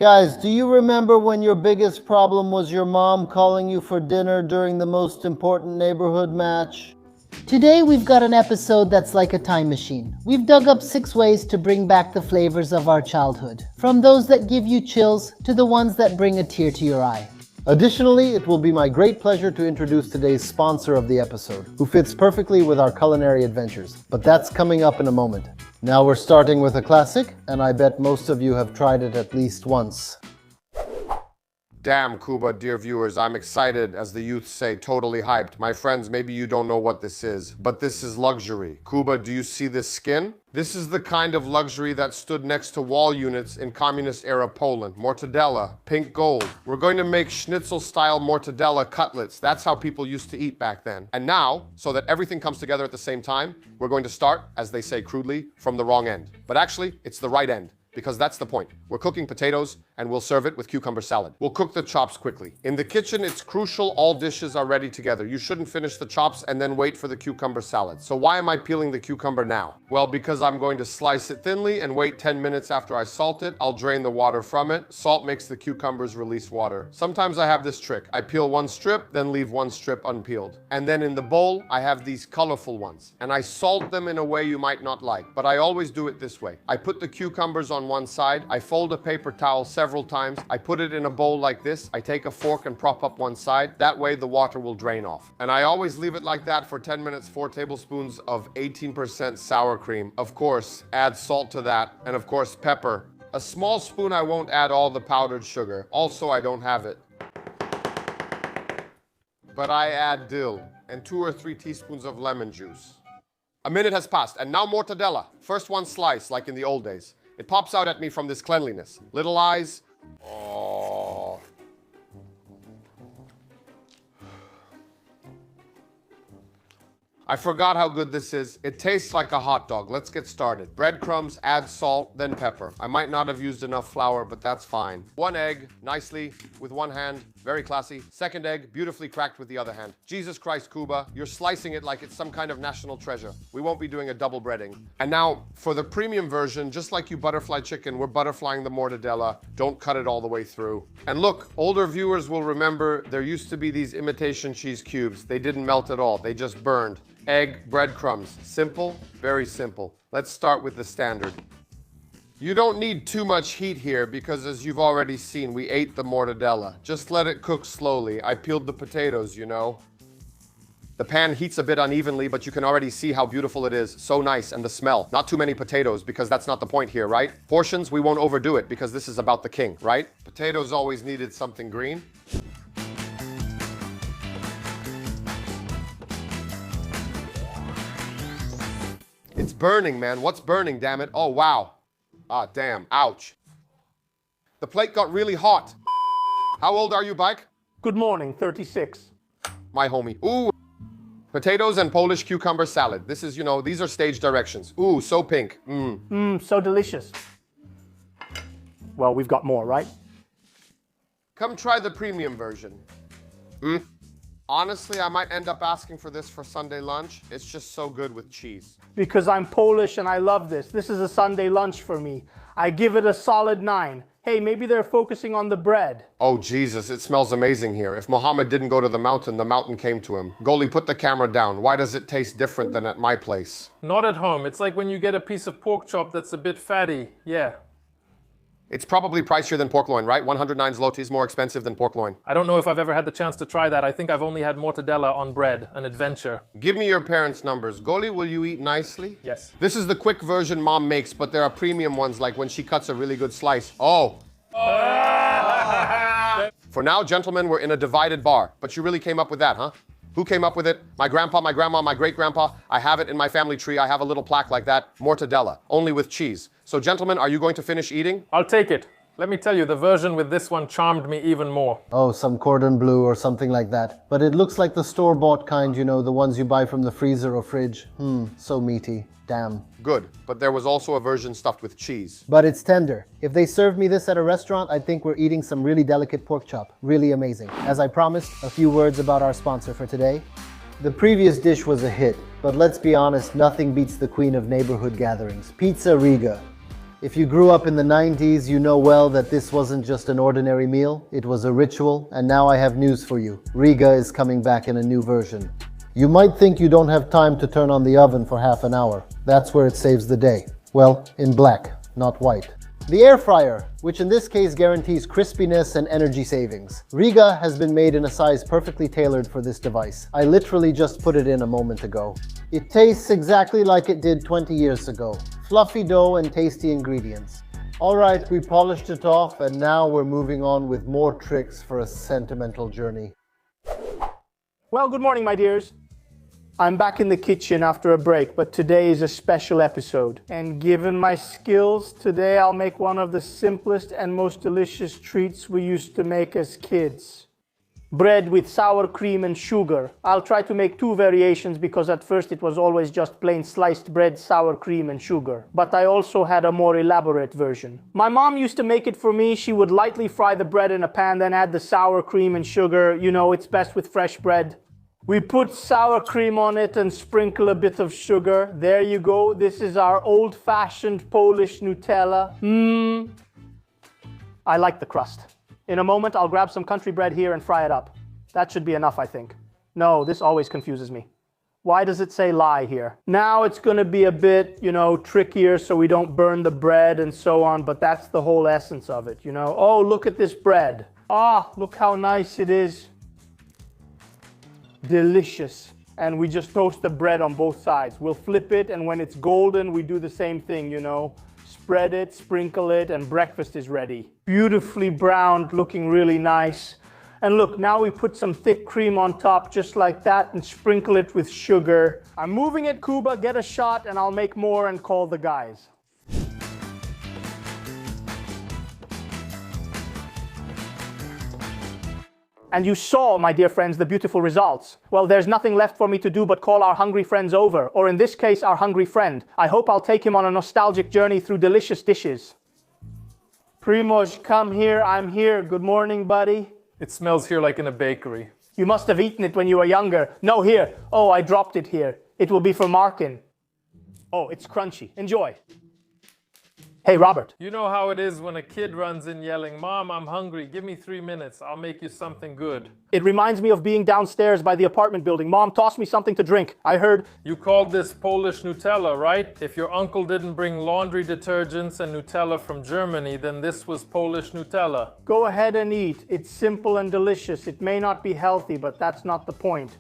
Guys, do you remember when your biggest problem was your mom calling you for dinner during the most important neighborhood match? Today we've got an episode that's like a time machine. We've dug up 6 ways to bring back the flavors of our childhood, from those that give you chills to the ones that bring a tear to your eye. Additionally, it will be my great pleasure to introduce today's sponsor of the episode, who fits perfectly with our culinary adventures. But that's coming up in a moment. Now we're starting with a classic, and I bet most of you have tried it at least once. Damn, Kuba, dear viewers, I'm excited, as the youth say, totally hyped. My friends, maybe you don't know what this is, but this is luxury. Kuba, do you see this skin? This is the kind of luxury that stood next to wall units in communist-era Poland. Mortadella, pink gold. We're going to make schnitzel-style mortadella cutlets. That's how people used to eat back then. And now, so that everything comes together at the same time, we're going to start, as they say crudely, from the wrong end. But actually, it's the right end. Because that's the point. We're cooking potatoes, and we'll serve it with cucumber salad. We'll cook the chops quickly. In the kitchen, it's crucial all dishes are ready together. You shouldn't finish the chops and then wait for the cucumber salad. So why am I peeling the cucumber now? Well, because I'm going to slice it thinly and wait 10 minutes after I salt it. I'll drain the water from it. Salt makes the cucumbers release water. Sometimes I have this trick. I peel one strip, then leave one strip unpeeled. And then in the bowl, I have these colorful ones. And I salt them in a way you might not like. But I always do it this way. I put the cucumbers on one side. I fold a paper towel several times. I put it in a bowl like this. I take a fork and prop up one side. That way the water will drain off. And I always leave it like that for 10 minutes, 4 tablespoons of 18% sour cream. Of course, add salt to that. And of course, pepper. A small spoon, I won't add all the powdered sugar. Also, I don't have it. But I add dill and 2 or 3 teaspoons of lemon juice. A minute has passed, and now mortadella. First one slice, like in the old days. It pops out at me from this cleanliness. Little eyes. Oh. I forgot how good this is. It tastes like a hot dog. Let's get started. Breadcrumbs, add salt, then pepper. I might not have used enough flour, but that's fine. 1 egg, nicely, with one hand. Very classy. 2nd egg, beautifully cracked with the other hand. Jesus Christ, Kuba, you're slicing it like it's some kind of national treasure. We won't be doing a double breading. And now, for the premium version, just like you butterfly chicken, we're butterflying the mortadella. Don't cut it all the way through. And look, older viewers will remember there used to be these imitation cheese cubes. They didn't melt at all. They just burned. Egg, breadcrumbs. Simple, very simple. Let's start with the standard. You don't need too much heat here because, as you've already seen, we ate the mortadella. Just let it cook slowly. I peeled the potatoes, you know. The pan heats a bit unevenly, but you can already see how beautiful it is. So nice, and the smell. Not too many potatoes, because that's not the point here, right? Portions, we won't overdo it, because this is about the king, right? Potatoes always needed something green. It's burning, man. What's burning, damn it? Oh, wow. Ah, damn. Ouch. The plate got really hot. How old are you, Bike? Good morning, 36. My homie. Ooh. Potatoes and Polish cucumber salad. This is, you know, these are stage directions. Ooh, so pink. So delicious. Well, we've got more, right? Come try the premium version. Honestly, I might end up asking for this for Sunday lunch. It's just so good with cheese. Because I'm Polish and I love this. This is a Sunday lunch for me. I give it a solid 9. Hey, maybe they're focusing on the bread. Oh, Jesus, it smells amazing here. If Muhammad didn't go to the mountain came to him. Goalie, put the camera down. Why does it taste different than at my place? Not at home. It's like when you get a piece of pork chop that's a bit fatty. Yeah. It's probably pricier than pork loin, right? 109 zlotys, more expensive than pork loin. I don't know if I've ever had the chance to try that. I think I've only had mortadella on bread, an adventure. Give me your parents' numbers. Goalie, will you eat nicely? Yes. This is the quick version Mom makes, but there are premium ones, like when she cuts a really good slice. Oh. For now, gentlemen, we're in a divided bar. But you really came up with that, huh? Who came up with it? My grandpa, my grandma, my great-grandpa. I have it in my family tree. I have a little plaque like that. Mortadella, only with cheese. So, gentlemen, are you going to finish eating? I'll take it. Let me tell you, the version with this one charmed me even more. Oh, some cordon bleu or something like that. But it looks like the store-bought kind, you know, the ones you buy from the freezer or fridge. So meaty. Damn. Good, but there was also a version stuffed with cheese. But it's tender. If they served me this at a restaurant, I'd think we're eating some really delicate pork chop. Really amazing. As I promised, a few words about our sponsor for today. The previous dish was a hit, but let's be honest, nothing beats the queen of neighborhood gatherings, Pizza Riga. If you grew up in the 90s, you know well that this wasn't just an ordinary meal, it was a ritual, and now I have news for you. Riga is coming back in a new version. You might think you don't have time to turn on the oven for half an hour. That's where it saves the day. Well, in black, not white. The air fryer, which in this case guarantees crispiness and energy savings. Riga has been made in a size perfectly tailored for this device. I literally just put it in a moment ago. It tastes exactly like it did 20 years ago. Fluffy dough and tasty ingredients. Alright, we polished it off and now we're moving on with more tricks for a sentimental journey. Well, good morning, my dears. I'm back in the kitchen after a break, but today is a special episode. And given my skills, today I'll make one of the simplest and most delicious treats we used to make as kids. Bread with sour cream and sugar. I'll try to make two variations because at first it was always just plain sliced bread, sour cream and sugar. But I also had a more elaborate version. My mom used to make it for me. She would lightly fry the bread in a pan, then add the sour cream and sugar. You know, it's best with fresh bread. We put sour cream on it and sprinkle a bit of sugar. There you go. This is our old-fashioned Polish Nutella. I like the crust. In a moment, I'll grab some country bread here and fry it up. That should be enough, I think. No, this always confuses me. Why does it say lie here? Now it's going to be a bit, trickier so we don't burn the bread and so on, but that's the whole essence of it, Oh, look at this bread. Ah, look how nice it is. Delicious. And we just toast the bread on both sides. We'll flip it, and when it's golden, we do the same thing, Spread it, sprinkle it, and breakfast is ready. Beautifully browned, looking really nice. And look, now we put some thick cream on top, just like that, and sprinkle it with sugar. I'm moving it, Kuba, get a shot, and I'll make more and call the guys. And you saw, my dear friends, the beautiful results. Well, there's nothing left for me to do but call our hungry friends over, or in this case, our hungry friend. I hope I'll take him on a nostalgic journey through delicious dishes. Primoz, come here, I'm here. Good morning, buddy. It smells here like in a bakery. You must have eaten it when you were younger. No, here. Oh, I dropped it here. It will be for Markin. Oh, it's crunchy. Enjoy. Hey, Robert. You know how it is when a kid runs in yelling, "Mom, I'm hungry. Give me 3 minutes. I'll make you something good." It reminds me of being downstairs by the apartment building. Mom, toss me something to drink. I heard... You called this Polish Nutella, right? If your uncle didn't bring laundry detergents and Nutella from Germany, then this was Polish Nutella. Go ahead and eat. It's simple and delicious. It may not be healthy, but that's not the point.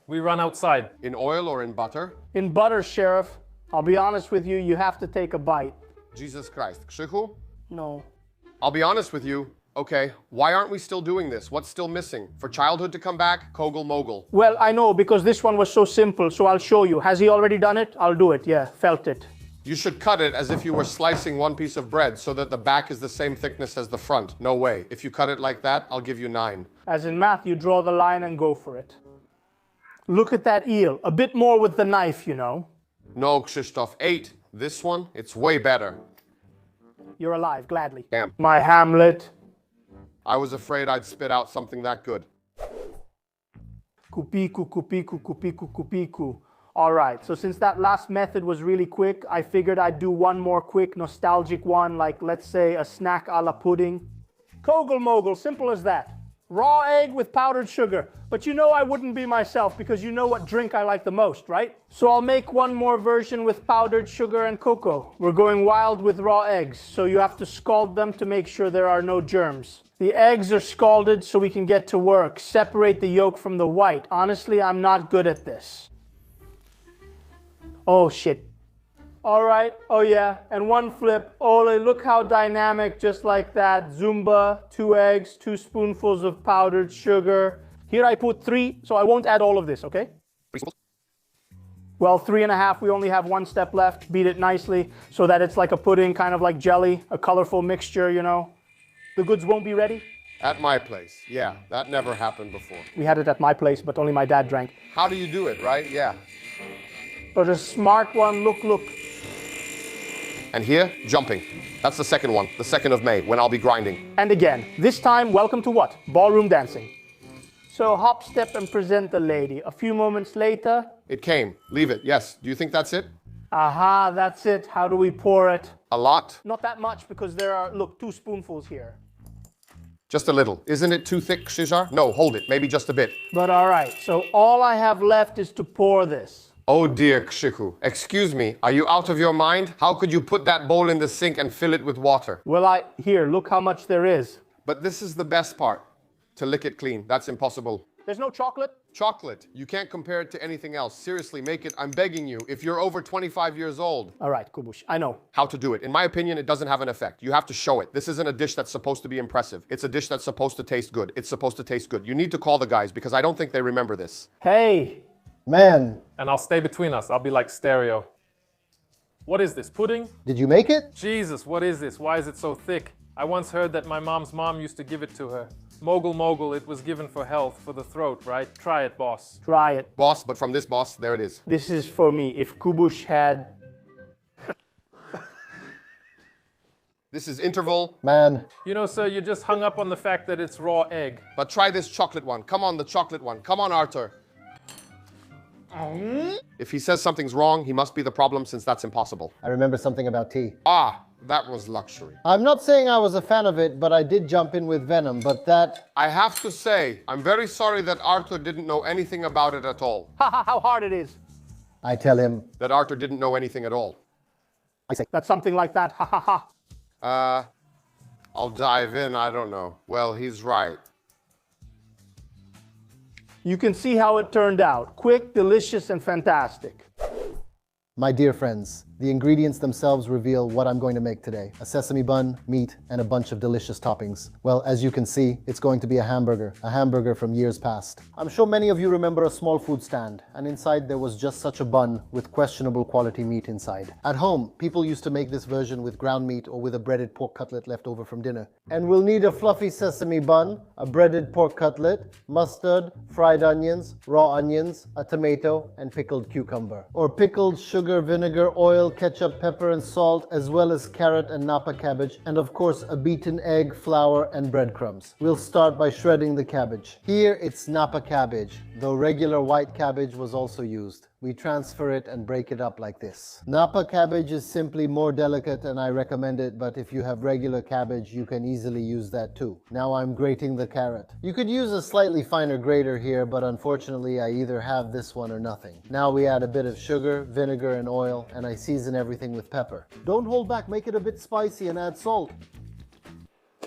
We run outside. In oil or in butter? In butter, Sheriff. I'll be honest with you, you have to take a bite. Jesus Christ. Krzychu? No. I'll be honest with you. Okay, why aren't we still doing this? What's still missing? For childhood to come back, Kogel Mogel. Well, I know, because this one was so simple, so I'll show you. Has he already done it? I'll do it, yeah, felt it. You should cut it as if you were slicing one piece of bread so that the back is the same thickness as the front. No way. If you cut it like that, I'll give you 9. As in math, you draw the line and go for it. Look at that eel. A bit more with the knife, No, Krzysztof, 8. This one, it's way better. You're alive, gladly. Damn. My Hamlet. I was afraid I'd spit out something that good. Kupiku, kupiku, kupiku, kupiku. All right, so since that last method was really quick, I figured I'd do one more quick, nostalgic one, like, let's say, a snack a la pudding. Kogel Mogel, simple as that. Raw egg with powdered sugar. But you know I wouldn't be myself because you know what drink I like the most, right? So I'll make one more version with powdered sugar and cocoa. We're going wild with raw eggs, so you have to scald them to make sure there are no germs. The eggs are scalded so we can get to work. Separate the yolk from the white. Honestly, I'm not good at this. Oh, shit. All right, oh yeah, and one flip. Ole, look how dynamic, just like that. Zumba, 2 eggs, 2 spoonfuls of powdered sugar. Here I put 3, so I won't add all of this, okay? Well, 3.5, we only have 1 step left. Beat it nicely so that it's like a pudding, kind of like jelly, a colorful mixture, The goods won't be ready? At my place, yeah, that never happened before. We had it at my place, but only my dad drank. How do you do it, right? Yeah. But a smart one, look. And here, jumping. That's the second one, the 2nd of May, when I'll be grinding. And again, this time, welcome to what? Ballroom dancing. So hop, step, and present the lady. A few moments later... It came. Leave it. Yes. Do you think that's it? Aha, that's it. How do we pour it? A lot? Not that much because there are, look, 2 spoonfuls here. Just a little. Isn't it too thick, Cesar? No, hold it. Maybe just a bit. But all right, so all I have left is to pour this. Oh dear, Kshiku. Excuse me, are you out of your mind? How could you put that bowl in the sink and fill it with water? Well, here, look how much there is. But this is the best part. To lick it clean. That's impossible. There's no chocolate? Chocolate. You can't compare it to anything else. Seriously, make it. I'm begging you. If you're over 25 years old. All right, Kubush, I know. How to do it. In my opinion, it doesn't have an effect. You have to show it. This isn't a dish that's supposed to be impressive. It's a dish that's supposed to taste good. It's supposed to taste good. You need to call the guys because I don't think they remember this. Hey. Man, And I'll stay between us. I'll be like stereo. What is this, pudding? did you make it? Jesus, what is this? Why is it so thick? I once heard that my mom's mom used to give it to her. Mogel, it was given for health, for the throat, right? Try it, boss. Try it. Boss, but from this boss, there it is. This is for me. If Kubush had... This is interval. Man, You know, sir, you just hung up on the fact that it's raw egg. But try this chocolate one. Come on, the chocolate one. Come on, Arthur. If he says something's wrong, he must be the problem since that's impossible. I remember something about tea. Ah, that was luxury. I'm not saying I was a fan of it, but I did jump in with venom, but that... I have to say, I'm very sorry that Arthur didn't know anything about it at all. How hard it is. I tell him, That Arthur didn't know anything at all. I say, That's something like that. Ha ha ha. I'll dive in, I don't know. Well, he's right. You can see how it turned out. Quick, delicious, and fantastic. my dear friends, the ingredients themselves reveal what I'm going to make today. A sesame bun, meat, and a bunch of delicious toppings. Well, as you can see, it's going to be a hamburger from years past. I'm sure many of you remember a small food stand, and inside there was just such a bun with questionable quality meat inside. At home, people used to make this version with ground meat or with a breaded pork cutlet left over from dinner. And we'll need a fluffy sesame bun, a breaded pork cutlet, mustard, fried onions, raw onions, a tomato, and pickled cucumber. Or pickled sugar, vinegar, oil, ketchup, pepper, and salt, as well as carrot and napa cabbage, and of course a beaten egg, flour, and breadcrumbs. We'll start by shredding the cabbage. Here it's napa cabbage, though regular white cabbage was also used. We transfer it and break it up like this. Napa cabbage is simply more delicate and I recommend it, but if you have regular cabbage, you can easily use that too. Now I'm grating the carrot. You could use a slightly finer grater here, but unfortunately I either have this one or nothing. Now we add a bit of sugar, vinegar, and oil, and I season everything with pepper. Don't hold back, make it a bit spicy and add salt.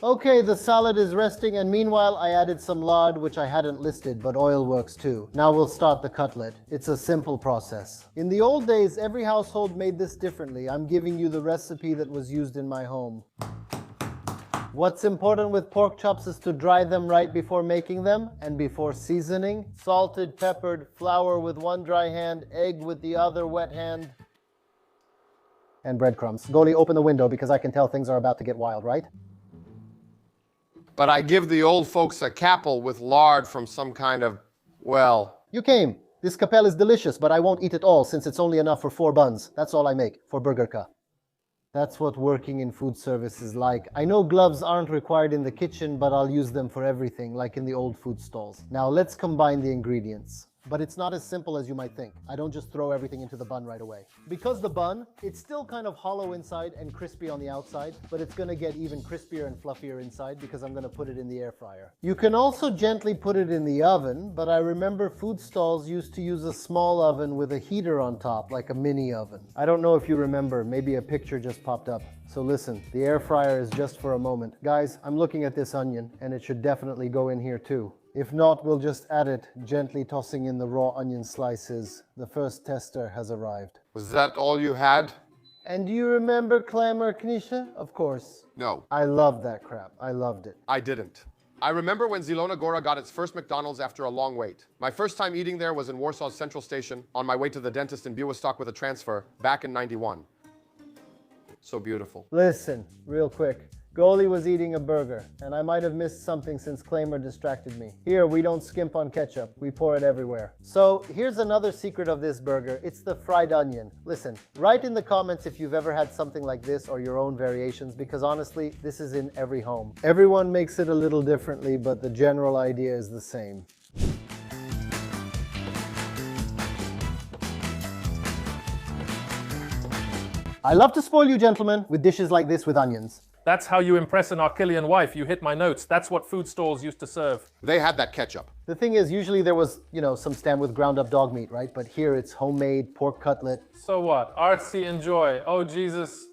Okay, the salad is resting, and meanwhile I added some lard, which I hadn't listed, but oil works too. Now we'll start the cutlet. It's a simple process. In the old days, every household made this differently. I'm giving you the recipe that was used in my home. What's important with pork chops is to dry them right before making them and before seasoning. Salted, peppered, flour with one dry hand, egg with the other wet hand, and breadcrumbs. Goalie, open the window because I can tell things are about to get wild, right? But I give the old folks a capel with lard from some kind of, well... You came. This capel is delicious, but I won't eat it all since it's only enough for 4 buns. That's all I make, for burgerka. That's what working in food service is like. I know gloves aren't required in the kitchen, but I'll use them for everything, like in the old food stalls. Now let's combine the ingredients. But it's not as simple as you might think. I don't just throw everything into the bun right away. Because the bun, it's still kind of hollow inside and crispy on the outside, but it's gonna get even crispier and fluffier inside because I'm gonna put it in the air fryer. You can also gently put it in the oven, but I remember food stalls used to use a small oven with a heater on top, like a mini oven. I don't know if you remember, maybe a picture just popped up. So listen, the air fryer is just for a moment. Guys, I'm looking at this onion, and it should definitely go in here too. If not, we'll just add it, gently tossing in the raw onion slices. The first tester has arrived. Was that all you had? And do you remember Clamor Knisha? Of course. No, I loved that crap. I loved it. I didn't. I remember when Zielona Gora got its first McDonald's after a long wait. My first time eating there was in Warsaw's Central Station, on my way to the dentist in Białystok with a transfer, back in '91. So beautiful. Listen, real quick. Goalie was eating a burger, and I might have missed something since Claimer distracted me. Here, we don't skimp on ketchup. We pour it everywhere. So, here's another secret of this burger. It's the fried onion. Listen, write in the comments if you've ever had something like this or your own variations, because honestly, this is in every home. Everyone makes it a little differently, but the general idea is the same. I love to spoil you, gentlemen, with dishes like this with onions. That's how you impress an Archilian wife. You hit my notes. That's what food stalls used to serve. They had that ketchup. The thing is, usually there was, some stand with ground up dog meat, right? But here it's homemade pork cutlet. So what? Artsy enjoy. Oh, Jesus.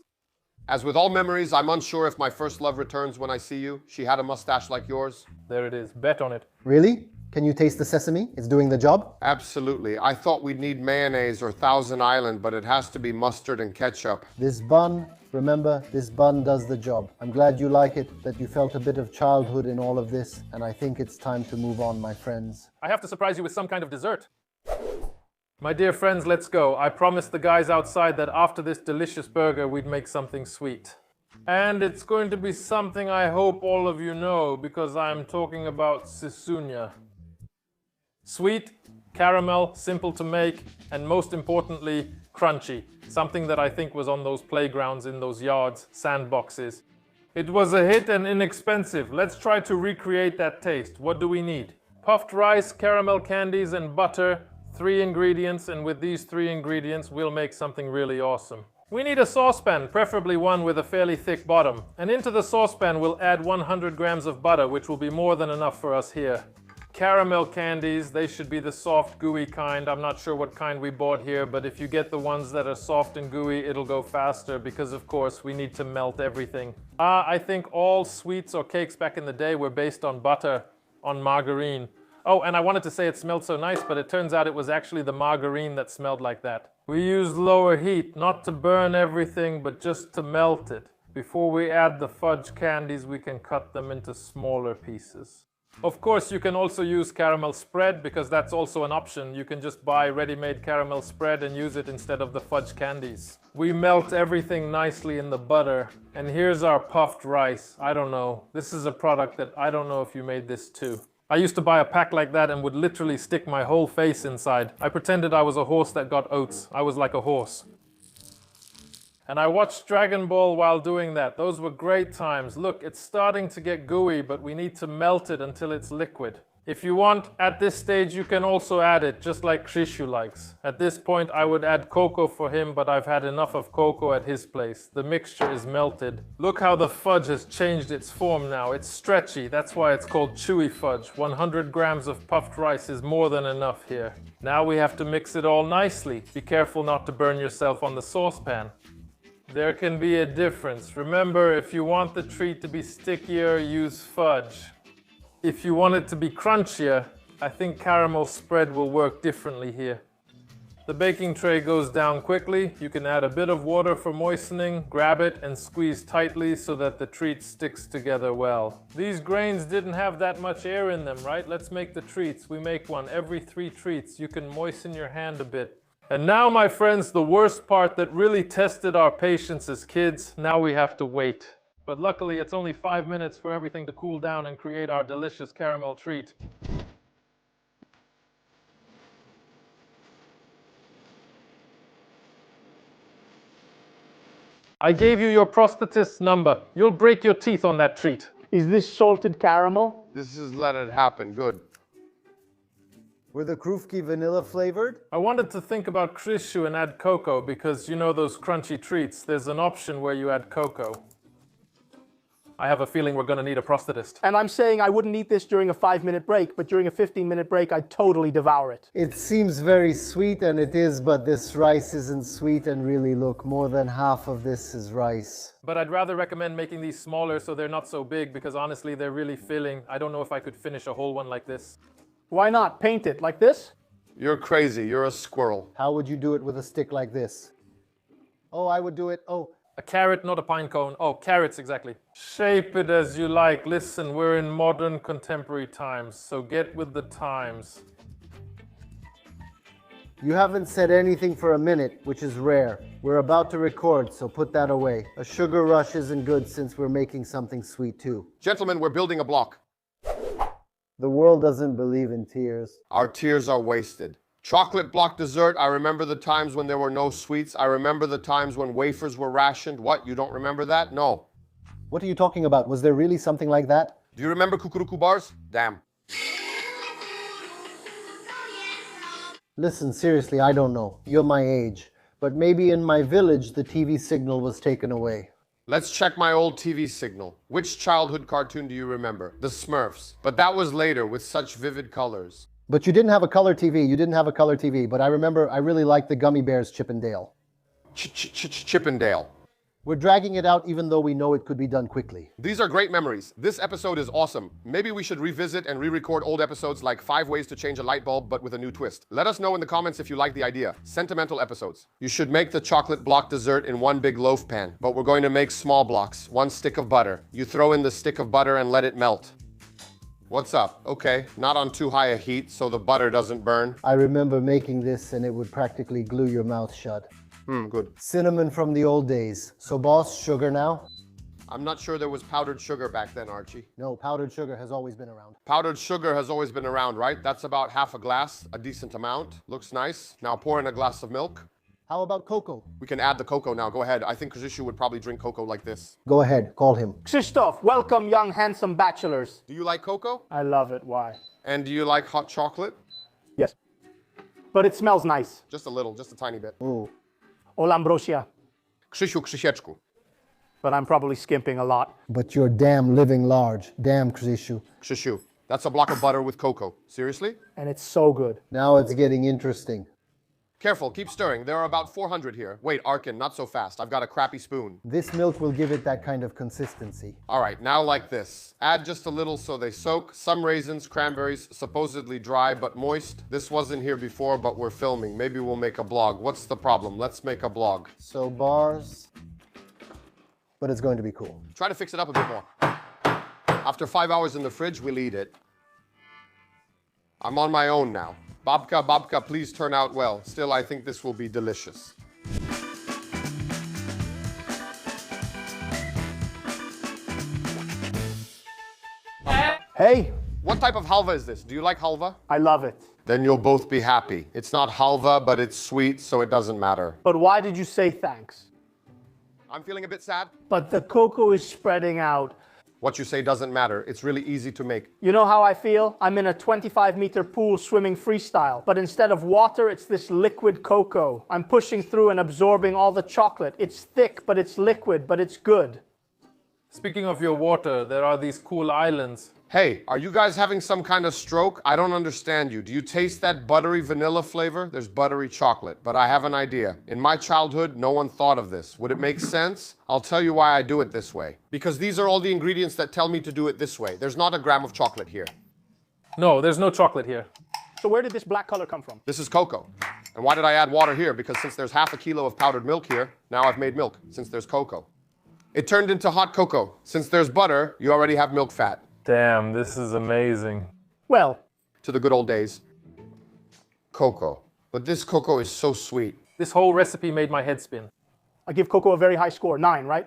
As with all memories, I'm unsure if my first love returns when I see you. She had a mustache like yours. There it is. Bet on it. Really? Can you taste the sesame? It's doing the job? Absolutely. I thought we'd need mayonnaise or Thousand Island, but it has to be mustard and ketchup. This bun, remember, this bun does the job. I'm glad you like it, that you felt a bit of childhood in all of this, and I think it's time to move on, my friends. I have to surprise you with some kind of dessert. My dear friends, let's go. I promised the guys outside that after this delicious burger, we'd make something sweet. And it's going to be something I hope all of you know, because I'm talking about Szyszunia. Sweet, caramel, simple to make, and most importantly, crunchy. Something that I think was on those playgrounds in those yards, sandboxes. It was a hit and inexpensive. Let's try to recreate that taste. What do we need? Puffed rice, caramel candies, and butter. 3 ingredients, and with these 3 ingredients, we'll make something really awesome. We need a saucepan, preferably one with a fairly thick bottom. And into the saucepan, we'll add 100 grams of butter, which will be more than enough for us here. Caramel candies, they should be the soft, gooey kind. I'm not sure what kind we bought here, but if you get the ones that are soft and gooey, it'll go faster because, of course, we need to melt everything. I think all sweets or cakes back in the day were based on butter, on margarine. Oh, and I wanted to say it smelled so nice, but it turns out it was actually the margarine that smelled like that. We used lower heat, not to burn everything, but just to melt it. Before we add the fudge candies, we can cut them into smaller pieces. Of course, you can also use caramel spread, because that's also an option. You can just buy ready-made caramel spread and use it instead of the fudge candies. We melt everything nicely in the butter. And here's our puffed rice. I don't know. This is a product that I don't know if you made this too. I used to buy a pack like that and would literally stick my whole face inside. I pretended I was a horse that got oats. I was like a horse. And I watched Dragon Ball while doing that. Those were great times. Look, it's starting to get gooey, but we need to melt it until it's liquid. If you want, at this stage, you can also add it, just like Szyszu likes. At this point, I would add cocoa for him, but I've had enough of cocoa at his place. The mixture is melted. Look how the fudge has changed its form now. It's stretchy. That's why it's called chewy fudge. 100 grams of puffed rice is more than enough here. Now we have to mix it all nicely. Be careful not to burn yourself on the saucepan. There can be a difference. Remember, if you want the treat to be stickier, use fudge. If you want it to be crunchier, I think caramel spread will work differently here. The baking tray goes down quickly. You can add a bit of water for moistening, grab it and squeeze tightly so that the treat sticks together well. These grains didn't have that much air in them, right? Let's make the treats. We make one every 3 treats. You can moisten your hand a bit. And now, my friends, the worst part that really tested our patience as kids. Now we have to wait. But luckily, it's only 5 minutes for everything to cool down and create our delicious caramel treat. I gave you your prosthetist's number. You'll break your teeth on that treat. Is this salted caramel? This is let it happen. Good. Were the krufki vanilla flavored? I wanted to think about Szyszu and add cocoa because you know those crunchy treats. There's an option where you add cocoa. I have a feeling we're going to need a prosthetist. And I'm saying I wouldn't eat this during a 5-minute break, but during a 15-minute break, I'd totally devour it. It seems very sweet, and it is, but this rice isn't sweet, and really look, more than half of this is rice. But I'd rather recommend making these smaller so they're not so big because honestly, they're really filling. I don't know if I could finish a whole one like this. Why not paint it like this? You're crazy. You're a squirrel. How would you do it with a stick like this? Oh, I would do it. Oh. A carrot, not a pine cone. Oh, carrots, exactly. Shape it as you like. Listen, we're in modern contemporary times, so get with the times. You haven't said anything for a minute, which is rare. We're about to record, so put that away. A sugar rush isn't good since we're making something sweet too. Gentlemen, we're building a block. The world doesn't believe in tears. Our tears are wasted. Chocolate block dessert. I remember the times when there were no sweets. I remember the times when wafers were rationed. What, you don't remember that? No. What are you talking about? Was there really something like that? Do you remember kukuruku bars? Damn. Listen, seriously, I don't know. You're my age. But maybe in my village the TV signal was taken away. Let's check my old TV signal. Which childhood cartoon do you remember? The Smurfs. But that was later with such vivid colors. But you didn't have a color TV. You didn't have a color TV. But I remember I really liked the Gummy Bears Chip and Dale. Chippendale. We're dragging it out even though we know it could be done quickly. These are great memories. This episode is awesome. Maybe we should revisit and re-record old episodes like 5 ways to change a light bulb, but with a new twist. Let us know in the comments if you like the idea. Sentimental episodes. You should make the chocolate block dessert in one big loaf pan, but we're going to make small blocks. 1 stick of butter. You throw in the stick of butter and let it melt. What's up? Okay, not on too high a heat so the butter doesn't burn. I remember making this and it would practically glue your mouth shut. Good. Cinnamon from the old days. So boss, sugar now? I'm not sure there was powdered sugar back then, Archie. No, powdered sugar has always been around. Powdered sugar has always been around, right? That's about half a glass, a decent amount. Looks nice. Now pour in a glass of milk. How about cocoa? We can add the cocoa now. Go ahead. I think Szyszu would probably drink cocoa like this. Go ahead, call him. Krzysztof, welcome young handsome bachelors. Do you like cocoa? I love it. Why? And do you like hot chocolate? Yes. But it smells nice. Just a little, just a tiny bit. Ooh. Ola Ambrosia. Krzysiu, Krzysieczku. But I'm probably skimping a lot. But you're damn living large. Damn, Szyszu. Krzysiu. That's a block of butter with cocoa. Seriously? And it's so good. Now it's getting interesting. Careful, keep stirring. There are about 400 here. Wait, Arkin, not so fast. I've got a crappy spoon. This milk will give it that kind of consistency. All right, now like this. Add just a little so they soak. Some raisins, cranberries, supposedly dry but moist. This wasn't here before, but we're filming. Maybe we'll make a blog. What's the problem? Let's make a blog. So bars, but it's going to be cool. Try to fix it up a bit more. After 5 hours in the fridge, we'll eat it. I'm on my own now. Babka, please turn out well. Still, I think this will be delicious. Hey, What type of halva is this? Do you like halva? I love it. Then you'll both be happy. It's not halva, but it's sweet, so it doesn't matter. But why did you say thanks? I'm feeling a bit sad. But the cocoa is spreading out. What you say doesn't matter. It's really easy to make. You know how I feel? I'm in a 25-meter pool swimming freestyle, but instead of water, it's this liquid cocoa. I'm pushing through and absorbing all the chocolate. It's thick, but it's liquid, but it's good. Speaking of your water, there are these cool islands. Hey, are you guys having some kind of stroke? I don't understand you. Do you taste that buttery vanilla flavor? There's buttery chocolate, but I have an idea. In my childhood, no one thought of this. Would it make sense? I'll tell you why I do it this way. Because these are all the ingredients that tell me to do it this way. There's not a gram of chocolate here. No, there's no chocolate here. So where did this black color come from? This is cocoa. And why did I add water here? Because since there's half a kilo of powdered milk here, now I've made milk, since there's cocoa. It turned into hot cocoa. Since there's butter, you already have milk fat. Damn, this is amazing. Well, To the good old days. Cocoa. But this cocoa is so sweet. This whole recipe made my head spin. I give cocoa a very high score, 9, right?